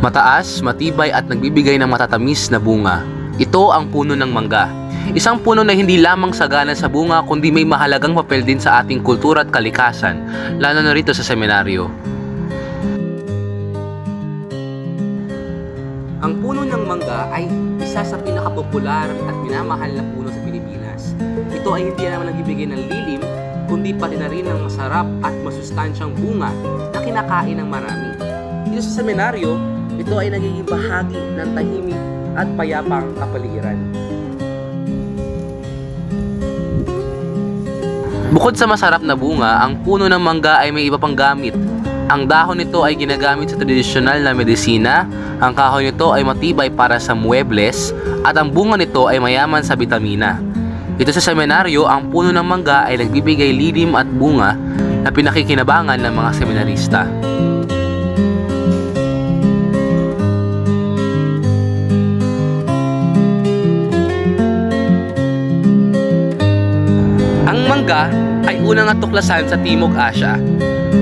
Mataas, matibay at nagbibigay ng matatamis na bunga. Ito ang puno ng mangga. Isang puno na hindi lamang sagana sa bunga kundi may mahalagang papel din sa ating kultura at kalikasan, lalo na rito sa seminaryo. Ang puno ng mangga ay isa sa pinakapopular at minamahal na puno sa Pilipinas. Ito ay hindi naman nagbibigay ng lilim, kundi pati na rin ng masarap at masustansyang bunga na kinakain ng marami. Dito sa seminaryo, ito ay nagiging bahagi ng tahimik at payapang kapaligiran. Bukod sa masarap na bunga, ang puno ng mangga ay may iba pang gamit. Ang dahon nito ay ginagamit sa tradisyonal na medisina, ang kahoy nito ay matibay para sa muebles, at ang bunga nito ay mayaman sa bitamina. Dito sa seminaryo, ang puno ng mangga ay nagbibigay lilim at bunga na pinakikinabangan ng mga seminarista. Ang mangga ay unang natuklasan sa Timog Asya,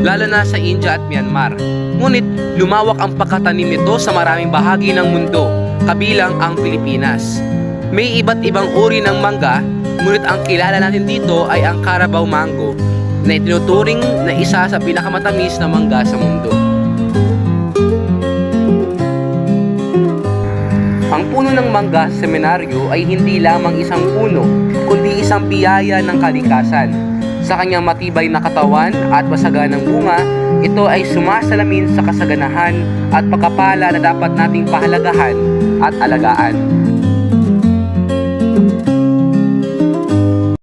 lalo na sa India at Myanmar. Ngunit lumawak ang pagkatanim nito sa maraming bahagi ng mundo, kabilang ang Pilipinas. May iba't ibang uri ng mangga, ngunit ang kilala natin dito ay ang Carabao Mango, na itinuturing na isa sa pinakamatamis na mangga sa mundo. Ang puno ng mangga sa seminaryo ay hindi lamang isang puno, kundi isang biyaya ng kalikasan. Sa kanyang matibay na katawan at masaganang bunga, ito ay sumasalamin sa kasaganahan at pagkapala na dapat nating pahalagahan at alagaan.